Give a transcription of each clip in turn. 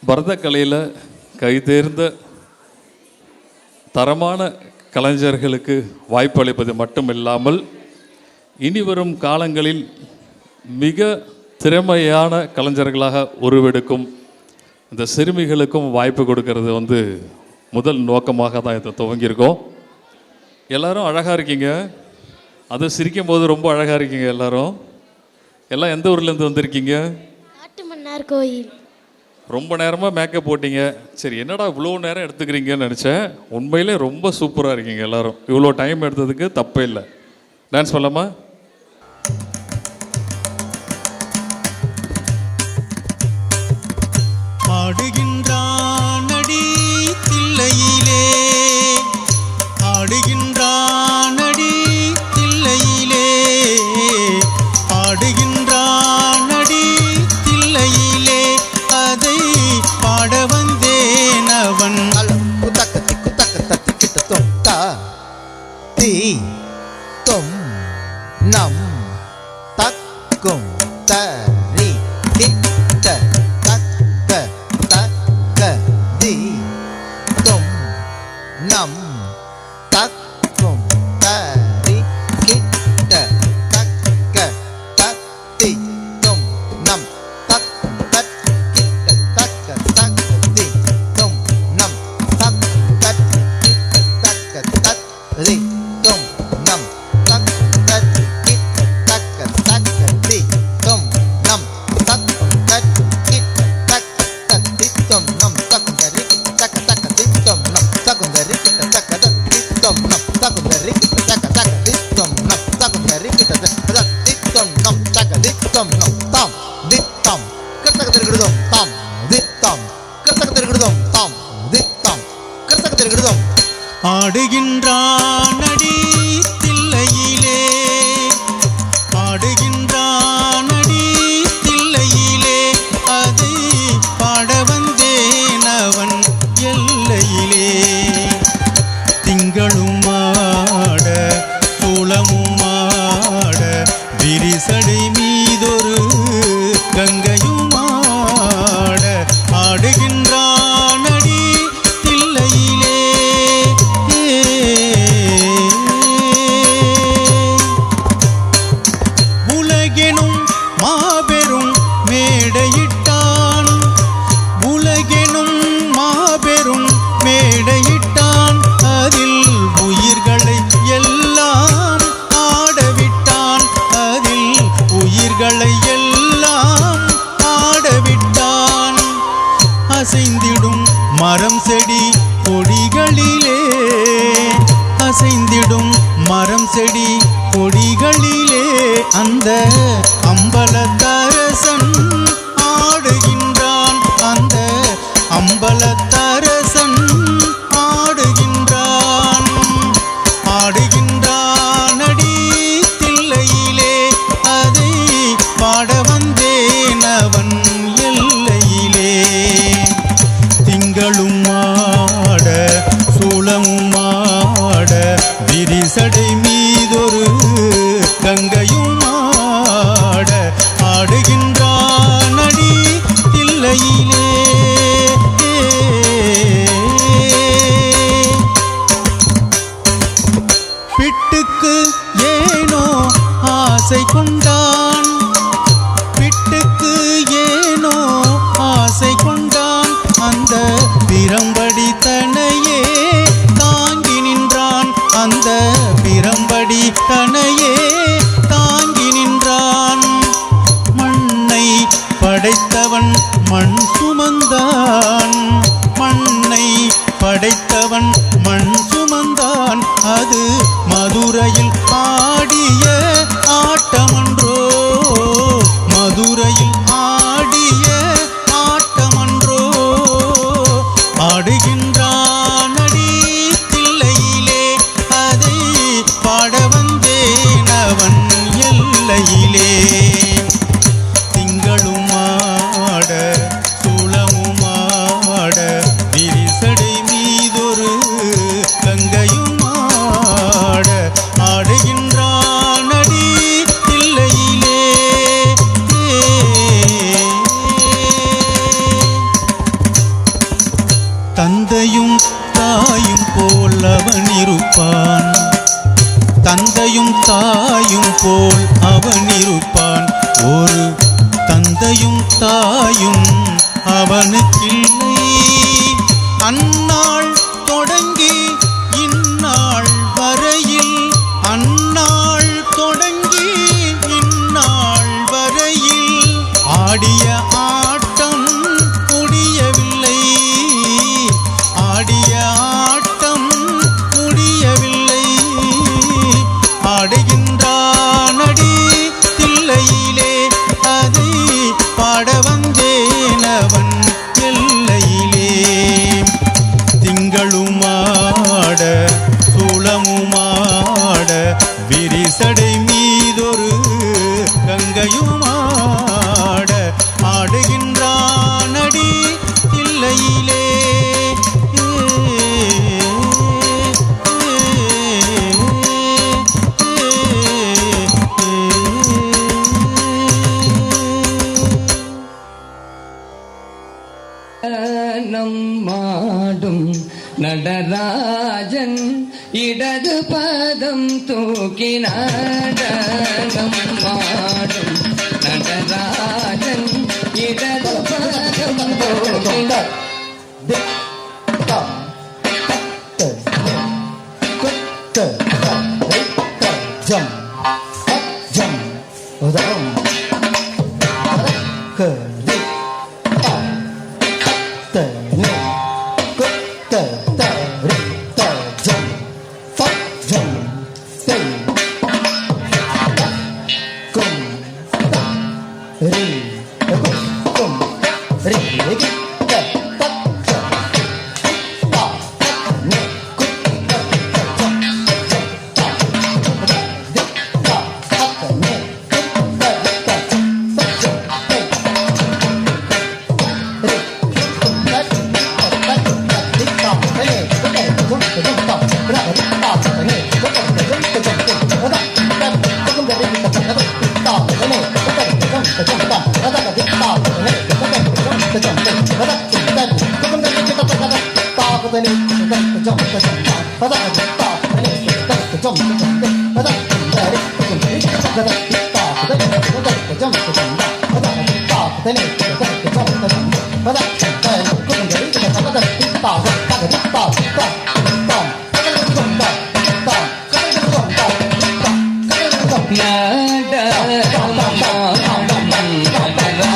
பரதக்கலையில் கைதேர்ந்த தரமான கலைஞர்களுக்கு வாய்ப்பு அளிப்பது மட்டும் இல்லாமல் இனி வரும் காலங்களில் மிக திறமையான கலைஞர்களாக உருவெடுக்கும் இந்த சிறுமிகளுக்கும் வாய்ப்பு கொடுக்கறது முதல் நோக்கமாக தான் இதை துவங்கியிருக்கோம். எல்லாரும் அழகாக இருக்கீங்க, அது சிரிக்கும் போது ரொம்ப அழகாக இருக்கீங்க. எல்லாம் எந்த ஊர்லேருந்து வந்திருக்கீங்க? காட்டுமன்னார் கோயில். ரொம்ப நேரமாக மேக்கப் போட்டிங்க. சரி, என்னடா இவ்வளோ நேரம் எடுத்துக்கிறீங்கன்னு நினச்சேன். உண்மையிலே ரொம்ப சூப்பராக இருக்கீங்க எல்லாரும். இவ்வளோ டைம் எடுத்ததுக்கு தப்பே இல்லை. டான்ஸ் பண்ணலாமா? ஆடுகின்றானடி தில்லையிலே, ஆடுகின்றானடி தில்லையிலே, ஆடுகின்றானடி தில்லையிலே, அதை பாட வந்தேன் அவன். குத்தக்கத்தி குத்தக்க தத்தி கிட்ட தொட்டா தீ தொம் நம் தக்கும் தரி கிட்ட தக்க தக்க தி தொம் நம் தக்கும் தரி கிட்ட தக்க தத்தி தொம் நம் தக்கும் தக்கிட்ட தக்க தக்க தி தொம் நம் தக்க தக்கிட்ட தக்க தத்தி தொம் நம் தக்க தக்கிட்ட தக்க தக்க தி தொம் நம் தக்கும் தக்கிட்ட தக்க தத்தி தொம் நம் தக்கும் தரிக்கிட்ட தக்க தக்க தி தொம் நம் தக்கும் தரிக்கிட்ட தக்க தத்தி தொம் நம் தக்கும் தரிக்கிட்ட தக்க தக்க தி தொம் நம் தக்கும் தரிக்கிட்ட தக்க தத்தி தொம் நம் தக்க தி தொம் நம் தாம் தி தாம் கர்த்தக திருகிடுதோம் தாம் தி தாம் கர்த்தக திருகிடுதோம் தாம் தி தாம் கர்த்தக திருகிடுதோம். ஆடுகின்றானடி தில்லையிலே, ஆடுகின்றானடி தில்லையிலே, அதை பாட வந்தேன் அவன் எல்லையிலே. திங்களும் ஆட சூளமும் ஆட, விரிசடை மீதொரு கங்கையும் ஆட, ஆடுகின்றானடி தில்லையிலே. உலகெனும் மாபெரும் மேடையிட்டான், உலகெனும் மாபெரும் மேடையிட்டான், அதில் உயிர்களை எல்லாம் ஆடவிட்டான், அதில் உயிர்களை எல்லாம் ஆடவிட்டான். அசைந்திடும் மரம் செடி கொடிகளிலே, அசைந்திடும் மரம் செடி கொடிகளிலே, அந்த அம்பலத்தரசன் ஆடுகின்றான், அந்த அம்பலத்தரசன் ஆடுகின்றான். ஆடுகின்றானடி தில்லையிலே, அதை பாட வந்தேன் அவன் எல்லையிலே. திங்களும் ஆட சூளமும் ஆட, விரிசடை மீதொரு கங்கையும் ஆட, ஆடுகின்றானடி தில்லையிலே. பிட்டுக்கு ஏனோ ஆசை கொண்டான், பிட்டுக்கு ஏனோ ஆசை கொண்டான், அந்த பிரம்படி தனையே தாங்கி நின்றான், அந்த பிரம்படி தனையே தாங்கி நின்றான். மண்ணை படைத்தவன் மண் சுமந்தான், மண்ணை படைத்தவன் மண் சுமந்தான், அது மதுரையில் ஆடிய ஆட்டமன்றோ, மதுரையில் ஆடிய ஆட்டமன்றோ. ஆடுகின்றானடி தில்லையிலே, அதை பாட வந்தேன் அவன் எல்லையிலே. திங்களும் ஆட சூளமும் ஆட, விரிசடை மீதொரு தந்தையும் தாயும் அவனுக்கில்லை. அந்நாள் தொடங்கி இந்நாள் வரையில், அந்நாள் தொடங்கி இந்நாள் வரையில் ஆடிய ஆட்டம் முடியவில்லை, ஆடிய ஆட்டம் முடியவில்லை. ஆடுகின்றானடி தில்லையிலே, அதை பாட வந்தேனவன் எல்லையிலே. திங்களுமாட சூளமுமாட, விரிசடை மீதொரு கங்கையுமாட, ஆடுகின்றானடி தில்லையிலே. நம்மாடும் நடராஜன் இடது பாதம் தூக்கி நாடனம் மாடும் நடராஜன் இடது பாதம் தூக்கி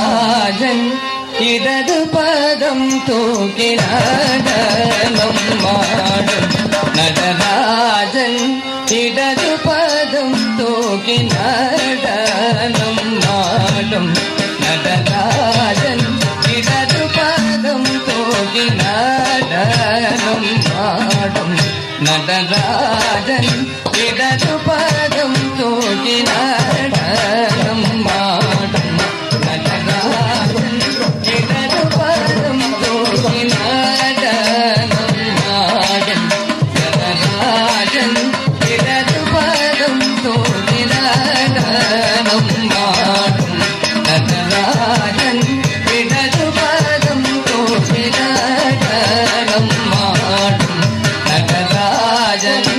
நடராஜன் இடது பதம் தூக்கி நடனம் மாடும் நடராஜன் இடது பதம் தூக்கி நடனம் மாடும் நடராஜன் இடது பதம் தூக்கி நடனம் மாடும் நடராஜன் இடது பதம் தூக்கி நடனம் மாடும் நடராஜன் இடது பதம் தூக்கி நடனம் மாடும் நடராஜன் இடது பதம் தூக்கி நடனம் மாடும் நடராஜன் இடது பதம் தூக்கி நடனம் மாடும் நடராஜன்.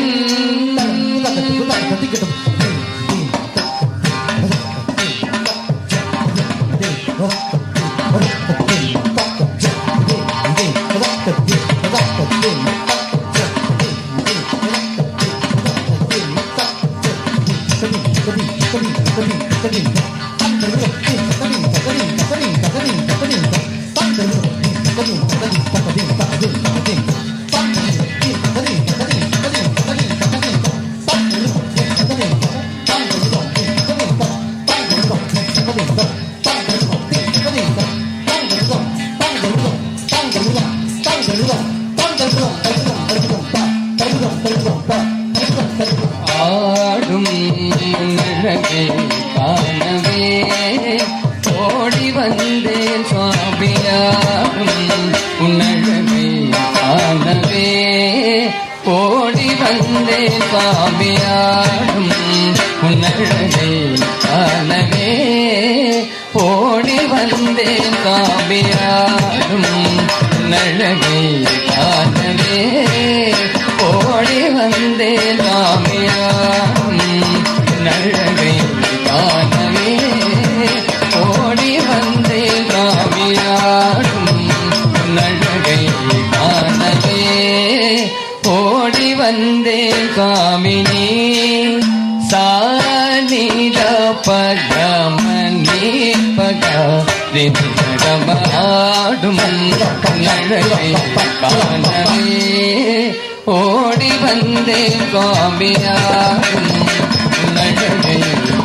ஆடும் நிழகை காணவே ஓடி வந்தேன் சுவாமியாடும் உன்னழகை காணவே ஓடி வந்தேன் சுவாமியாடும் உன்னழகை காணவே ஓடி வந்தேன் சுவாமியாடும் உன்னழகை காணவே ஓடி வந்தேன் சுவாமியாடும் உன்னழகை காணவே ஓடி வந்தேன் வந்தேன் சுவாமினே சானித பகமனி பகமாடும் அழகை காணவே ஓடி வந்தேன் சுவாமியாகும் அழகை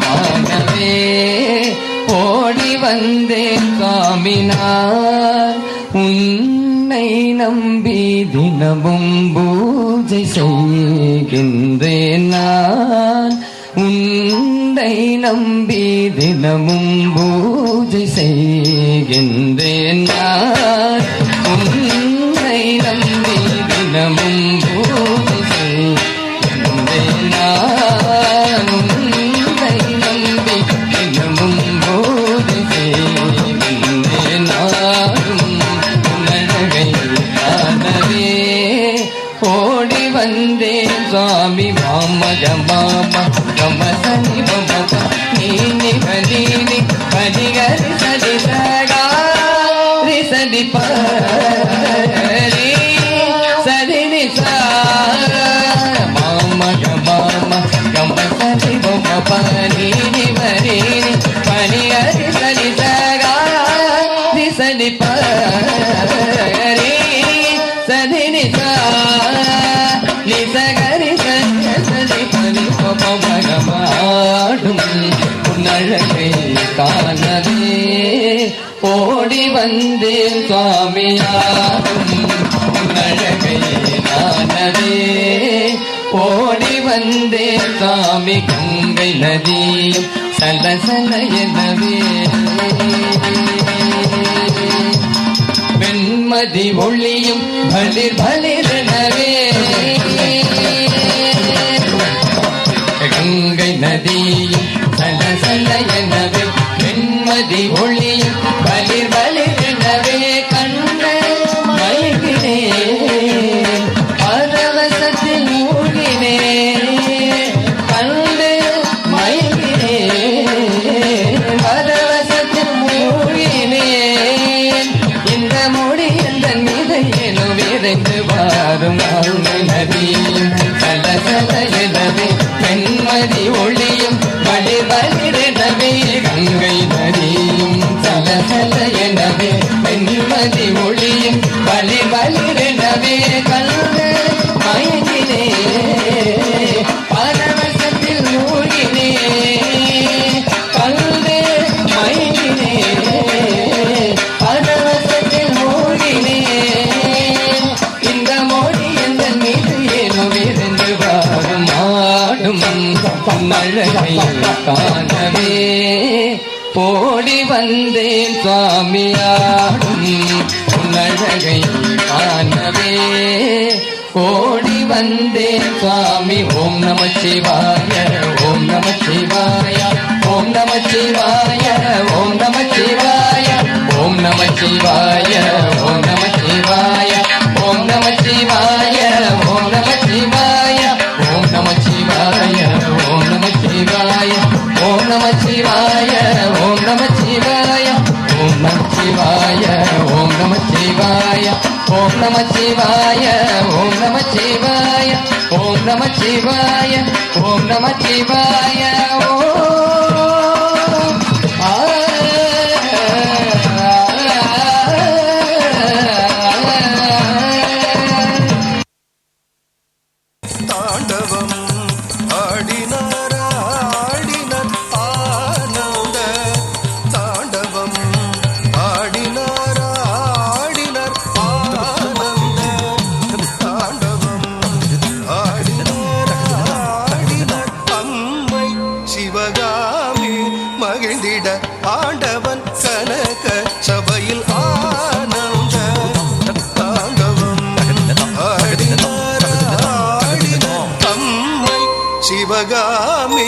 காணவே ஓடி வந்தேன் சுவாமினார் உன்னை நம்பி தினமும் பூஜை செய்கின்றேன் நான் உன்னை நம்பி தினமும் பூஜை செய்கின்றேன் நான் உன்னை நம்பி தினமும் பூஜை செய்கின்றேன் நான் உன்னை நம்பி தினமும் பூஜை செய்கின்றேன் நானும் உன்னழகை காணவே ஓடி வந்தேன் சுவாமி மாமக மாமா கமசனி மம நீனி பலீனி பலிகரி சதி சகாரி சதி பரி சதினி சா மாமக மாமா கமசனி மம பலீனி பலீனி பலிகரி சதி சகாரி சதி பரி சதினி சா நிசகரி சதி பலி பகமாடும் உன்னழகை காணவே ஓடி வந்தேன் சுவாமியாகும் உன்னழகை காணவே ஓடி வந்தேன் சுவாமி கங்கை நதியும் சலசல எனவே வெண்மதி ஒளியும் பளிர் பளிரெனவே கங்கை நதியும் சலசல எனவே வெண்மதி ஒளியும் பளிர் பளிரெனவே கண்ணை மயங்கினேன் பரவசத்தில் மூழ்கினேன் கண்டு மயங்கினேன் பரவசத்தில் மூழ்கினேன் இந்த மொழி எந்த மீதை ஏனோ விரைந்து வாரும் நதியும் சலசல எனவே வெண்மதி ஒளியும் பளிர் பளிரெனவே கங்கை நதியும் சலசல எனவே வெண்மதி ஒளியும் பளிர் பளிரெனவே கண்டு மயங்கினே பரவசத்தில் மூழ்கினே கண்டு மயங்கினே பரவசத்தில் மூழ்கினே இந்த மொழி எந்த மீது ஏனோ விரைந்து வாரும் ஆடும் மழை காணவே ஓடி வந்தேன் சுவாமியாடும் உன்னழகை காணவே ஓடி வந்தேன் சுவாமி ஓம் நம சிவாய ஓம் நம சிவாய ஓம் நம சிவாய ஓம் நம சிவாய ஓம் நம சிவாய ஓம் நம சிவாய ஓம் நம சிவாய ஓம் நம சிவாய ஓம் நம சிவாய ஓம் நம சிவாய ஓம் நம சிவாய ஓம் நம சிவாய ஓம் நம சிவாய ஓம் நம சிவாய ஓம் நம சிவாய ஓம் நம சிவாய ஓம் நம சிவாய ஓம் நம சிவாய தாண்டவம் ஆடினார் ஆடினார் ஆனந்த தாண்டவம் ஆடினார் ஆடினார் ஆனந்த தாண்டவம் ஆடினார் ஆடினார் அம்மை சிவகாமி மகிழ்ந்திட ஆண்டவன் கனக சபையில் ஆனந்த தாண்டவம் ஆடினார் அம்மை சிவகாமி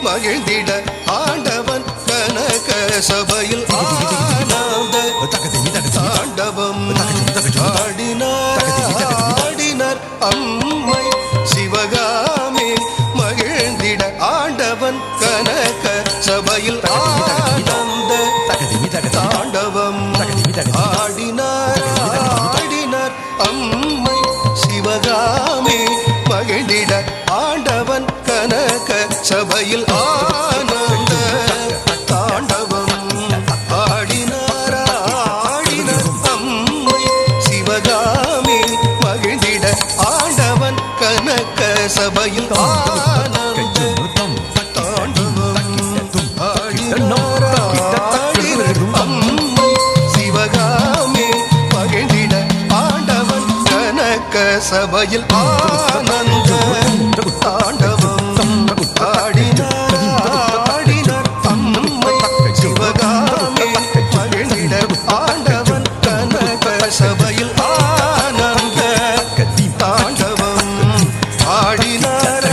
மகிழ்ந்திட ஆண்டவன் கனக சபையில் ஆனந்த தாண்டவம் ஆடினார் ஆடினார் அம்மை சிவகாமி மகிழ்ந்திட ஆண்டவன் கனக சபையில் ஆனந்த தாண்டவம் ஆடினார் ஆடினார் அம்மை சிவகாமி மகிழ் சபையில் ஆனந்த தாண்டவம் ஆடினார் அம்மை சிவகாமி மகிழ்ந்திட ஆண்டவன் கனக சபையில் ஆனந்த தாண்டவம் ஆடினார்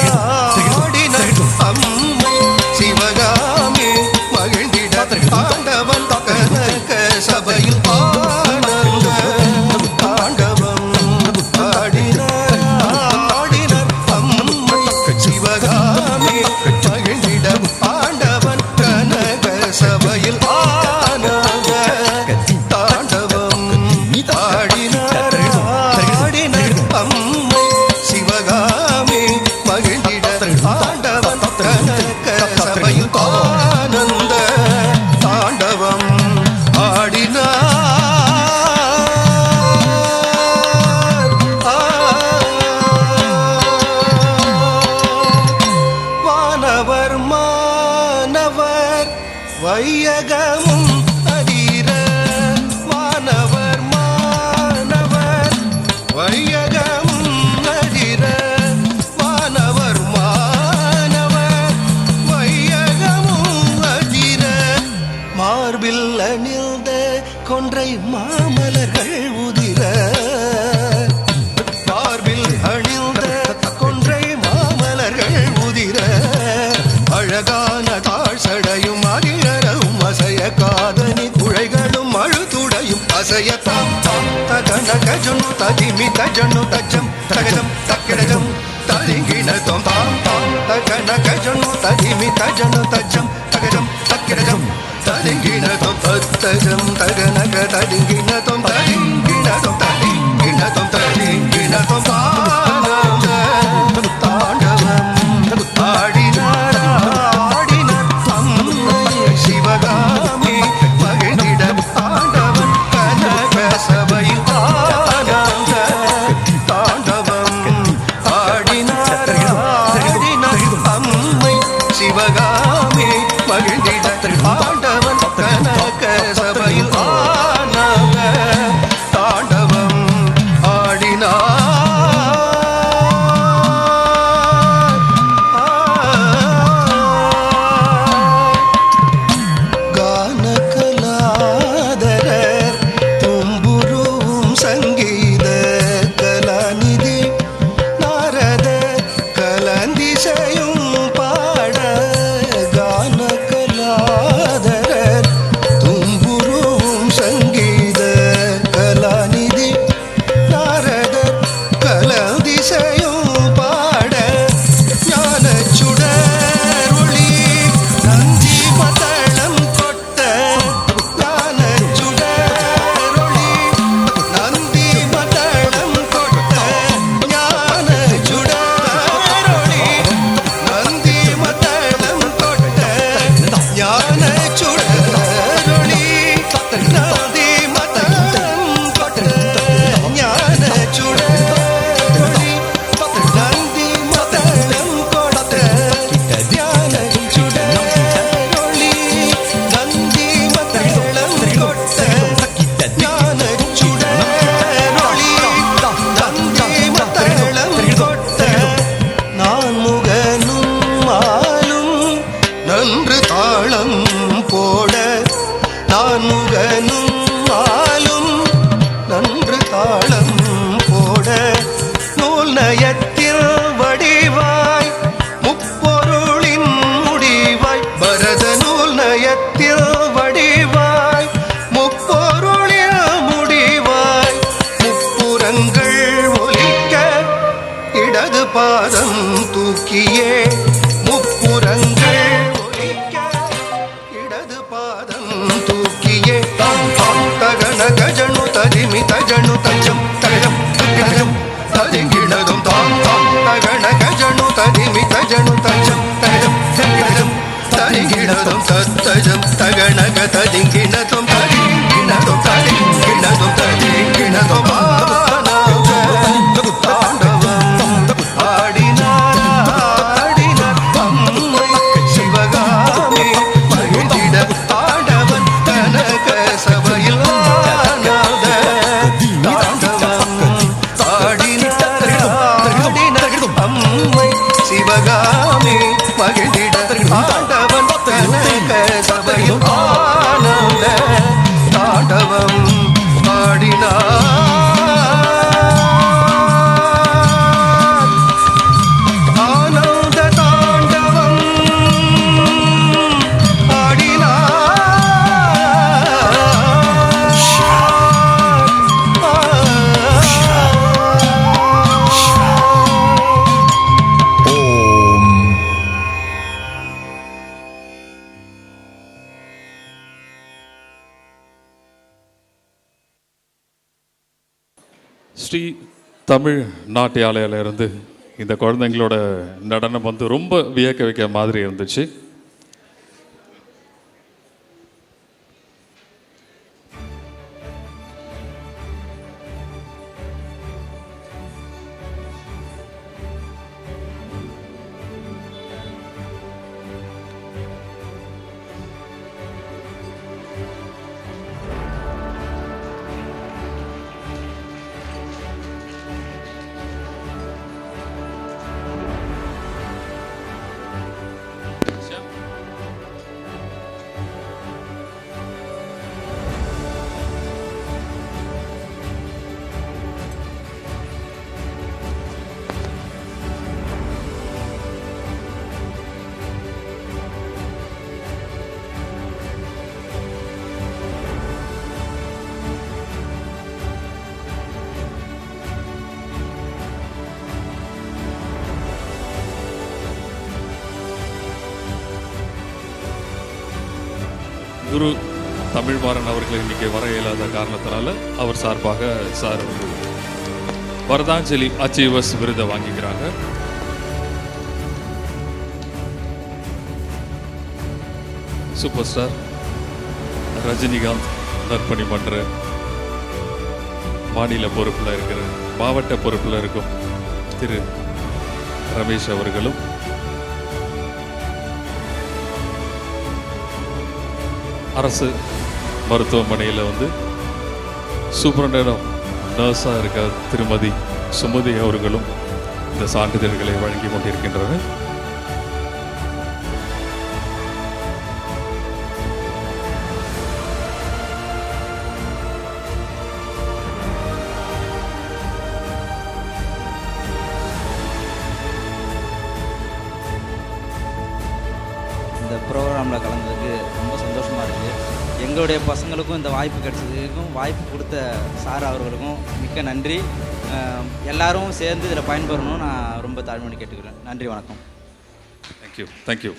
அம்மை சிவகாமி மகிழ்ந்திட ஆண்டவன் கனக சபையில் ஆனந்த தாண்டவம் ஆடினார் அம்மை சிவகாமி மகிழ்ந்திட ஆண்டவன் கனக சபையில் ஆனந்த தாண்டவம் ஆடினார் அம்மை சிவகாமி மகிழ்ந்திட ஆண்டவன் கனக சபையில் ஆனந்த தாண்டவம் வானவர் மானவர் வையகமும் அதிர வானவர் மானவர் வையகமும் அதிர வானவர் மானவர் வையகமும் அதிர மார்பில் அணிந்த கொன்றை மாமலர்கள் உதிர மார்பில் அணிந்த கொன்றை மாமலர்கள் உதிர அழகான தாழ்சடையும் அகிழரும் அசைய காதனி குழைகளும் அழுதுடையும் அசைய தாம் தாம் தகன கஜனு ததிமி தஜனு தஜம் தகஜம் தக்கிடஜம் தலிங்கிணதம் தாம் தாம் தகன கஜனு ததிமி தஜனு தஜம் தகஜம் தக்கிடஜம் தலிங்கிணதம் தத்தஜம் தகனக தலிங்கிணதம் தலிங்கிணதம் தலிங்கிணதம் தலிங்கிணதம் தாண்டவம் ஆடினார் அம்மை சிவகாமி மகிழ்ந்திட ஆண்டவன் கனக சபையில் ஆனந்த தாண்டவம் ஆடினார் அம்மை சிவகாமி மகிழ்ந்திட ஆண்டவன் கனக சபையில் ஆனந்த தாண்டவம் கானகலாதரர் தும்புருவும் சங்கீத கலாநிதி நாரத கலந்திசையும் பாட கானகலாதரர் தும்புருவும் சங்கீத கலாநிதி நாரத கலந்திசையும் பாட ஞான சுடரொளி நந்தி மதளம் கொட்ட ஞான சுடரொளி நந்தி மதளம் கொட்ட ஞான சுடரொளி நந்தி மதளம் கொட்ட ஞான சுடரொளி நந்தி மதளம் கொட்ட ஞான சுடரொளி நந்தி மதளம் கொட்ட ஞான சுடரொளி நந்தி மதளம் கொட்ட ஞான சுடரொளி நந்தி மதளம் கொட்ட நான் முகனும் மாலும் நன்று தாளம் போட நான் முகனும் மாலும் நன்று தாளம் போட நூல் நயத்தில் வடிவாய் முப்பொருளின் முடிவாய் பரத நூல் நயத்தில் வடிவாய் முப்பொருளின் முடிவாய் முப்புறங்கள் ஒலிக்க இடது பாதம் தூக்கியே முப்புறங்கள் ஒலிக்க இடது பாதம் தூக்கியே தாம் தாம் தகன கஜனு ததிமி தஜனு தஜம் தகஜம் தகஜம் ததிங்கிணதும் தாம் தாம் தகன கஜனு ததிமி தஜனு தஜம் தகஜம் தகஜம் ததிங்கிணதும் தத்தஜம் தகனக ததிங்கிணதும் ததிங்கிணதும் ததிங்கிணதும் ததிங்கிணதும் தாண்டவம் ஆடினார் அம்மை சிவகாமி மகிழ்ந்திட ஆண்டவன் கனக சபையில் ஆனந்த தாண்டவம் ஆடினார் ஸ்ரீ தமிழ் நாட்டியாலயிலிருந்து இந்த குழந்தைங்களோட நடனம் வந்து ரொம்ப வியக்க வைக்க மாதிரி இருந்துச்சு. குரு தமிழ்மாறன் அவர்கள் இன்னைக்கு வர இயலாத காரணத்தினால அவர் சார்பாக சார் வந்து வரதாஞ்சலி அச்சீவர்ஸ் விருதை வாங்கிக்கிறாங்க. சூப்பர் ஸ்டார் ரஜினிகாந்த் நற்பணி பண்ற மாநில பொறுப்பில் இருக்கிற மாவட்ட பொறுப்பில் இருக்கும் திரு ரமேஷ் அவர்களும், அரசு மருத்துவமனையில் வந்து சூப்பரண்டனம் நர்ஸாக இருக்க திருமதி சுமதி அவர்களும் இந்த சான்றிதழ்களை வழங்கி கொண்டிருக்கின்றனர். இந்த ப்ரோக்ராமில் கலந்ததுக்கு ரொம்ப சந்தோஷமாக இருக்குது. எங்களுடைய பசங்களுக்கும் இந்த வாய்ப்பு கிடைச்சதுக்கும் வாய்ப்பு கொடுத்த சார் அவர்களுக்கும் மிக்க நன்றி. எல்லாரும் சேர்ந்து இதில் பயன்பெறணும்னு நான் ரொம்ப தாழ்மையோடு கேட்டுக்கிறேன். நன்றி, வணக்கம். தேங்க்யூ.